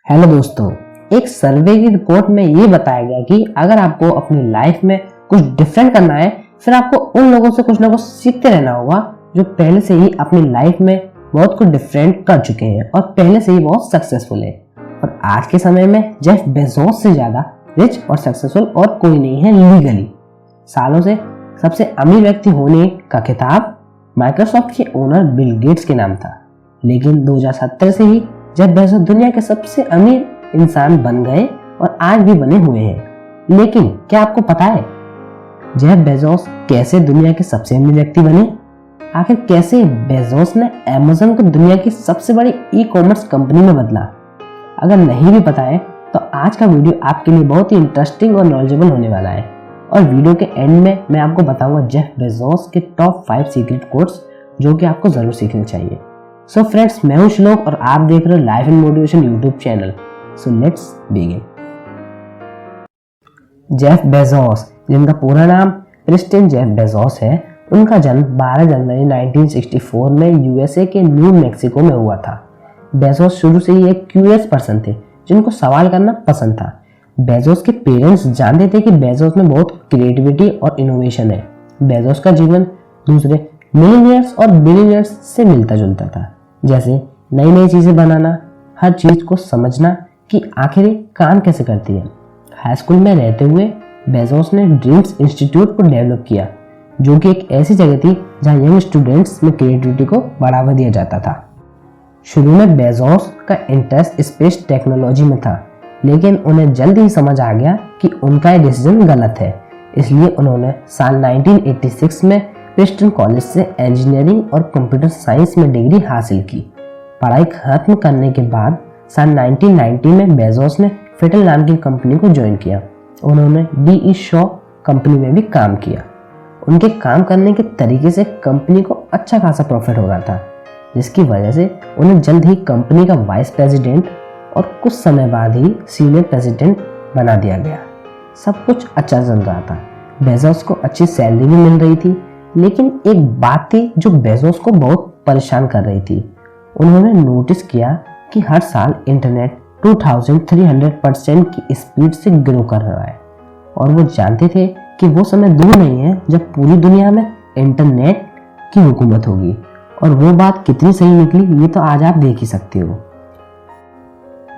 Hello दोस्तों, एक सर्वे की रिपोर्ट में ये बताया गया कि अगर आपको अपनी लाइफ में कुछ डिफरेंट करना है, फिर आपको उन लोगों से कुछ ना कुछ सीखते रहना होगा जो पहले से ही अपनी लाइफ में बहुत कुछ डिफरेंट कर चुके हैं और पहले से ही बहुत सक्सेसफुल है। और आज के समय में जेफ बेजोस से ज्यादा रिच और सक्सेसफुल और कोई नहीं है लीगली। सालों से सबसे अमीर व्यक्ति होने का खिताब माइक्रोसॉफ्ट के ओनर बिल गेट्स के नाम था, लेकिन 2017 से ही जेफ बेजोस दुनिया के सबसे अमीर इंसान बन गए और आज भी बने हुए हैं। लेकिन क्या आपको पता है जेफ बेजोस कैसे दुनिया के सबसे अमीर व्यक्ति बने? आखिर कैसे बेजोस ने अमेज़न को दुनिया की सबसे बड़ी ई कॉमर्स कंपनी में बदला? अगर नहीं भी पता है तो आज का वीडियो आपके लिए बहुत ही इंटरेस्टिंग और नॉलेजेबल होने वाला है। और वीडियो के एंड में मैं आपको बताऊंगा जेफ बेजोस के टॉप 5 सीक्रेट कोड्स जो कि आपको जरूर सीखने चाहिए। सो फ्रेंड्स, मैं हूं श्लोक और आप देख रहे हो life and motivation YouTube channel. So let's begin. Jeff Bezos, जिनका पूरा नाम क्रिस्टियन जेफ बेजोस है, उनका जन्म 12 जनवरी 1964 में यूएसए के न्यू मैक्सिको में हुआ था। बेजोस शुरू से ही एक क्यूरियस पर्सन थे जिनको सवाल करना पसंद था। बेजोस के पेरेंट्स जानते थे कि बेजोस में बहुत क्रिएटिविटी और इनोवेशन है। बेजोस का जीवन दूसरे मिलियनियर्स और बिलियनियर्स से मिलता जुलता था, जैसे नई नई चीजें बनाना, हर चीज को समझना कि आखिर काम कैसे करती है। हाई स्कूल में रहते हुए बेजोस ने ड्रीम्स इंस्टीट्यूट को डेवलप किया, जो कि एक ऐसी जगह थी जहां यंग स्टूडेंट्स में क्रिएटिविटी को बढ़ावा दिया जाता था। शुरू में बेजोस का इंटरेस्ट स्पेस टेक्नोलॉजी में था, लेकिन उन्हें जल्द ही समझ आ गया कि उनका ये डिसीजन गलत है। इसलिए उन्होंने साल 1986 में प्रिंसटन कॉलेज से इंजीनियरिंग और कंप्यूटर साइंस में डिग्री हासिल की। पढ़ाई खत्म करने के बाद सन 1990 में बेजोस ने फिटल नाम की कंपनी को ज्वाइन किया। उन्होंने डी शॉ कंपनी में भी काम किया। उनके काम करने के तरीके से कंपनी को अच्छा खासा प्रॉफिट हो रहा था, जिसकी वजह से उन्हें जल्द ही कंपनी का वाइस प्रेसिडेंट और कुछ समय बाद ही सीनियर प्रेसिडेंट बना दिया गया। सब कुछ अच्छा चल रहा था। बेजोस को अच्छी सैलरी भी मिल रही थी, लेकिन एक बात थी जो बेजोस को बहुत परेशान कर रही थी। उन्होंने नोटिस किया कि हर साल इंटरनेट 2300% की स्पीड से ग्रो कर रहा है, और वो जानते थे कि वो समय दूर नहीं है जब पूरी दुनिया में इंटरनेट की हुकूमत होगी। और वो बात कितनी सही निकली ये तो आज आप देख ही सकते हो।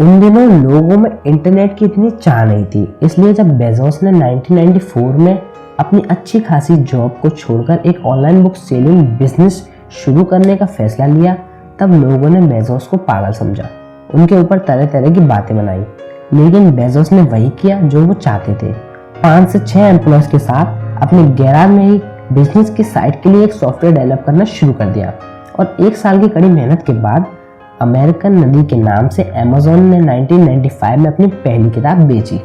उन दिनों लोगों में इंटरनेट की इतनी चाह नहीं थी, इसलिए जब बेजोस ने 1994 में अपनी अच्छी खासी जॉब को छोड़कर एक ऑनलाइन बुक सेलिंग बिजनेस शुरू करने का फैसला लिया, तब लोगों ने बेजोस को पागल समझा, उनके ऊपर तरह तरह की बातें बनाई। लेकिन बेजोस ने वही किया जो वो चाहते थे। 5 से 6 एम्प्लॉयज के साथ अपने गैराज में ही बिजनेस की साइट के लिए एक सॉफ्टवेयर डेवलप करना शुरू कर दिया। और 1 साल की कड़ी मेहनत के बाद अमेरिकन नदी के नाम से अमेज़न ने 1995 में अपनी पहली किताब बेची।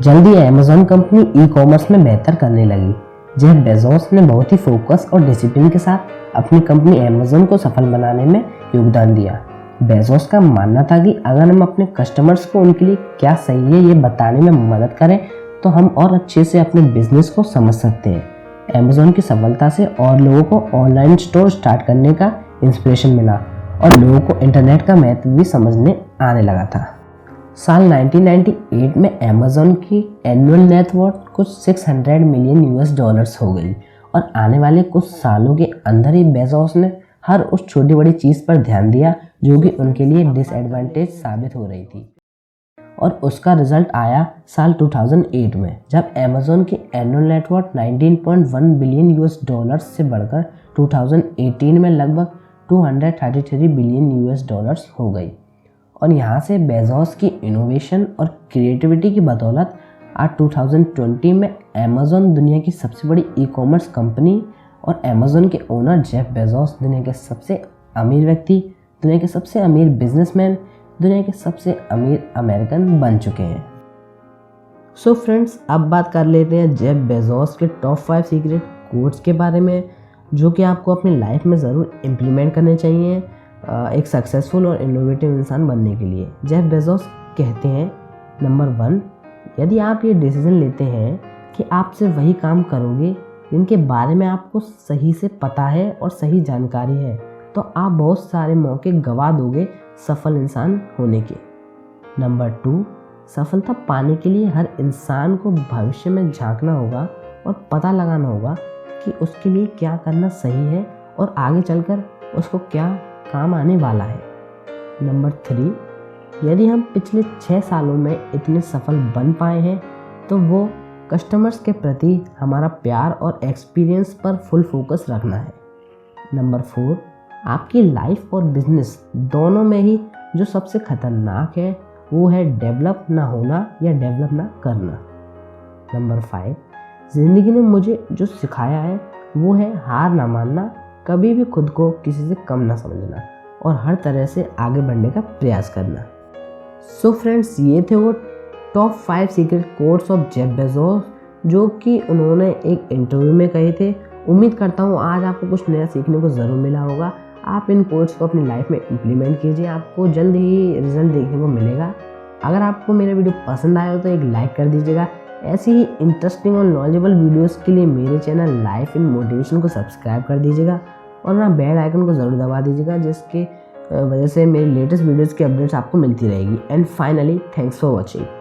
जल्दी अमेज़न कंपनी ई कॉमर्स में बेहतर करने लगी। जेफ बेजोस ने बहुत ही फोकस और डिसिप्लिन के साथ अपनी कंपनी अमेज़न को सफल बनाने में योगदान दिया। बेजोस का मानना था कि अगर हम अपने कस्टमर्स को उनके लिए क्या सही है ये बताने में मदद करें, तो हम और अच्छे से अपने बिजनेस को समझ सकते हैं। अमेज़न की सफलता से और लोगों को ऑनलाइन स्टोर स्टार्ट करने का इंस्पिरेशन मिला और लोगों को इंटरनेट का महत्व भी समझने आने लगा था। साल 1998 में अमेज़न की एनुअल नेटवर्थ कुछ $600 मिलियन हो गई, और आने वाले कुछ सालों के अंदर ही बेजोस ने हर उस छोटी बड़ी चीज़ पर ध्यान दिया जो कि उनके लिए डिसएडवांटेज साबित हो रही थी। और उसका रिजल्ट आया साल 2008 में, जब अमेज़न की एनुअल नेटवर्थ $19.1 बिलियन से बढ़कर 2018 में लगभग $233 बिलियन हो गई। और यहाँ से बेजोस की इनोवेशन और क्रिएटिविटी की बदौलत आज 2020 में अमेज़न दुनिया की सबसे बड़ी ई कॉमर्स कंपनी और अमेज़न के ओनर जेफ बेजोस दुनिया के सबसे अमीर व्यक्ति, दुनिया के सबसे अमीर बिजनेसमैन, दुनिया के सबसे अमीर अमेरिकन बन चुके हैं। सो फ्रेंड्स, अब बात कर लेते हैं जेफ बेजोस के टॉप 5 सीक्रेट कोड्स के बारे में, जो कि आपको अपनी लाइफ में ज़रूर इम्प्लीमेंट करने चाहिए एक सक्सेसफुल और इनोवेटिव इंसान बनने के लिए। जेफ बेजोस कहते हैं, नंबर 1, यदि आप ये डिसीजन लेते हैं कि आप सिर्फ वही काम करोगे जिनके बारे में आपको सही से पता है और सही जानकारी है, तो आप बहुत सारे मौके गंवा दोगे सफल इंसान होने के। नंबर 2, सफलता पाने के लिए हर इंसान को भविष्य में झांकना होगा और पता लगाना होगा कि उसके लिए क्या करना सही है और आगे चलकर उसको क्या काम आने वाला है। नंबर 3, यदि हम पिछले 6 सालों में इतने सफल बन पाए हैं तो वो कस्टमर्स के प्रति हमारा प्यार और एक्सपीरियंस पर फुल फोकस रखना है। नंबर 4, आपकी लाइफ और बिजनेस दोनों में ही जो सबसे खतरनाक है वो है डेवलप ना होना या डेवलप ना करना। नंबर 5, ज़िंदगी ने मुझे जो सिखाया है वो है हार ना मानना, कभी भी खुद को किसी से कम ना समझना और हर तरह से आगे बढ़ने का प्रयास करना। सो फ्रेंड्स, ये थे वो top 5 secret quotes of Jeff Bezos जो कि उन्होंने एक इंटरव्यू में कहे थे। उम्मीद करता हूँ आज आपको कुछ नया सीखने को ज़रूर मिला होगा। आप इन कोट्स को अपनी लाइफ में इम्प्लीमेंट कीजिए, आपको जल्द ही रिजल्ट देखने को मिलेगा। अगर आपको मेरा वीडियो पसंद आया हो तो एक लाइक कर दीजिएगा। ऐसी ही इंटरेस्टिंग और नॉलेजेबल वीडियोस के लिए मेरे चैनल लाइफ इन मोटिवेशन को सब्सक्राइब कर दीजिएगा और ना बेल आइकन को ज़रूर दबा दीजिएगा, जिसके वजह से मेरी लेटेस्ट वीडियोस की अपडेट्स आपको मिलती रहेगी। And finally, thanks for watching.